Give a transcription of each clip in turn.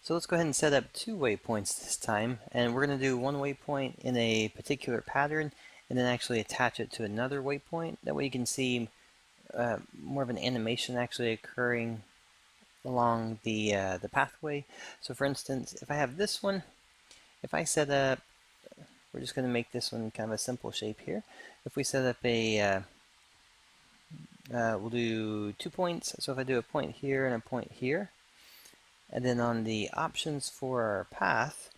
So let's go ahead and set up 2 waypoints this time, and we're going to do one waypoint in a particular pattern and then actually attach it to another waypoint. That way you can see more of an animation actually occurring along the pathway. So for instance, if I have this one, if I set up, we're just going to make this one kind of a simple shape here. If we set up a, we'll do 2 points. So if I do a point here and a point here, and then on the options for our path,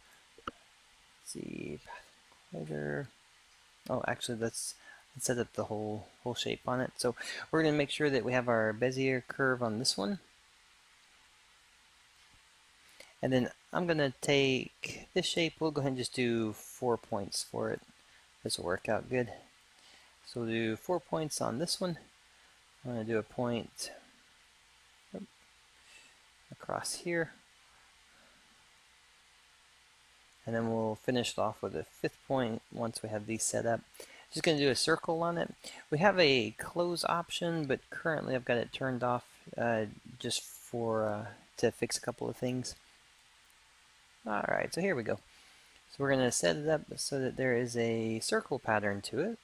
let's see, path collider. Oh, actually, let's set up the whole shape on it. So we're going to make sure that we have our Bezier curve on this one. And then I'm going to take this shape. We'll go ahead and just do 4 points for it. This will work out good. So we'll do 4 points on this one. I'm going to do a point across here. And then we'll finish it off with a 5th point once we have these set up. Just going to do a circle on it. We have a close option, but currently I've got it turned off just for to fix a couple of things. Alright, so here we go. So we're going to set it up so that there is a circle pattern to it.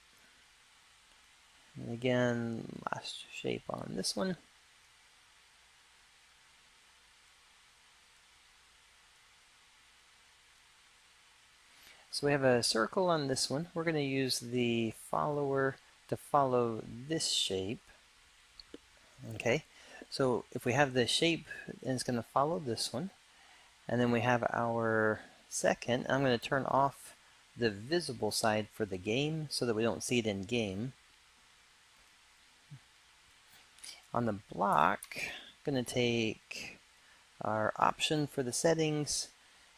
And again, last shape on this one. So we have a circle on this one. We're going to use the follower to follow this shape. Okay, so if we have the shape, and it's going to follow this one. And then we have our second. I'm going to turn off the visible side for the game so that we don't see it in game. On the block, I'm going to take our option for the settings.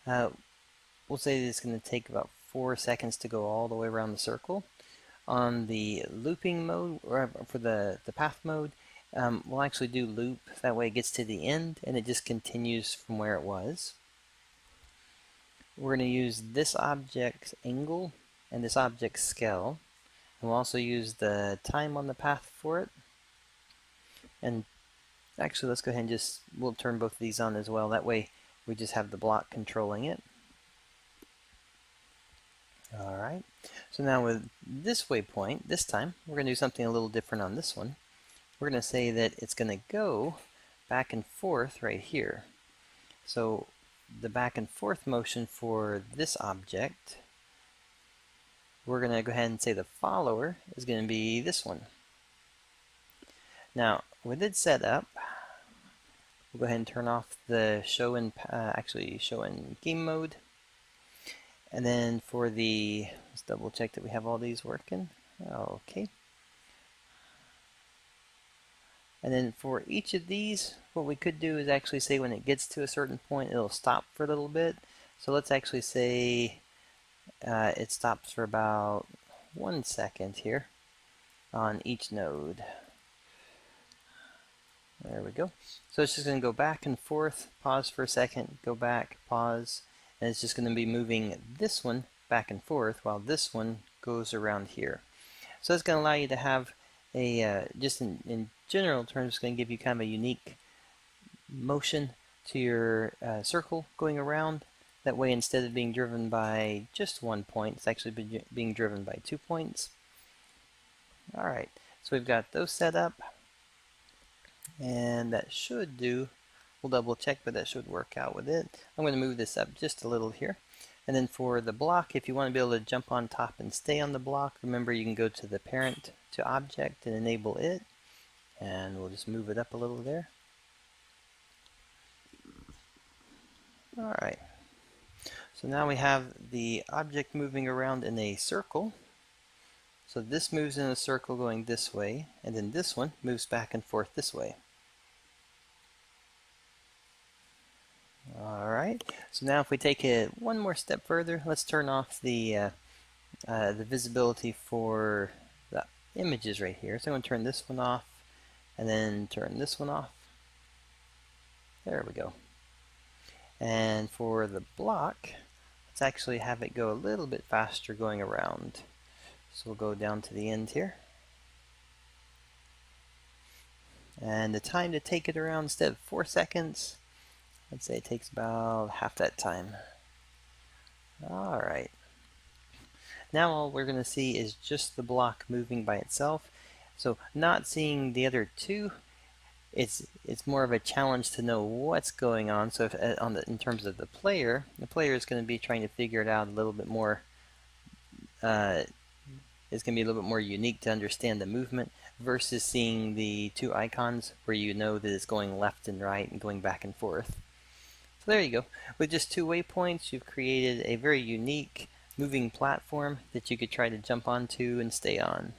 We'll say that it's going to take about 4 seconds to go all the way around the circle. On the looping mode, or for the path mode, we'll actually do loop. That way it gets to the end and it just continues from where it was. We're going to use this object's angle and this object's scale. And we'll also use the time on the path for it. And actually, let's go ahead and we'll turn both of these on as well. That way we just have the block controlling it. Alright, so now with this waypoint, this time, we're going to do something a little different on this one. We're going to say that it's going to go back and forth right here. So the back and forth motion for this object, we're going to go ahead and say the follower is going to be this one. Now, with it set up, we'll go ahead and turn off the show in game mode. And then for the, let's double check that we have all these working. Okay. And then for each of these, what we could do is actually say when it gets to a certain point, it'll stop for a little bit. So let's actually say it stops for about 1 second here on each node. There we go. So it's just going to go back and forth, pause for a second, go back, pause. And it's just going to be moving this one back and forth while this one goes around here. So it's going to allow you to have a, just in general terms, it's going to give you kind of a unique motion to your circle going around. That way, instead of being driven by just 1 point, it's actually being driven by 2 points. Alright, so we've got those set up. And that should do. We'll double check, but that should work out with it. I'm going to move this up just a little here. And then for the block, if you want to be able to jump on top and stay on the block, remember you can go to the parent to object and enable it. And we'll just move it up a little there. Alright. So now we have the object moving around in a circle. So this moves in a circle going this way, and then this one moves back and forth this way. Alright, so now if we take it one more step further, let's turn off the visibility for the images right here. So I'm going to turn this one off, and then turn this one off. There we go. And for the block, let's actually have it go a little bit faster going around. So we'll go down to the end here. And the time to take it around, instead of 4 seconds, Let's say it takes about half that time. Alright. Now all we're going to see is just the block moving by itself. So not seeing the other two, it's more of a challenge to know what's going on. So if in terms of the player is going to be trying to figure it out a little bit more. It's going to be a little bit more unique to understand the movement versus seeing the two icons where you know that it's going left and right and going back and forth. So there you go. With just 2 waypoints, you've created a very unique moving platform that you could try to jump onto and stay on.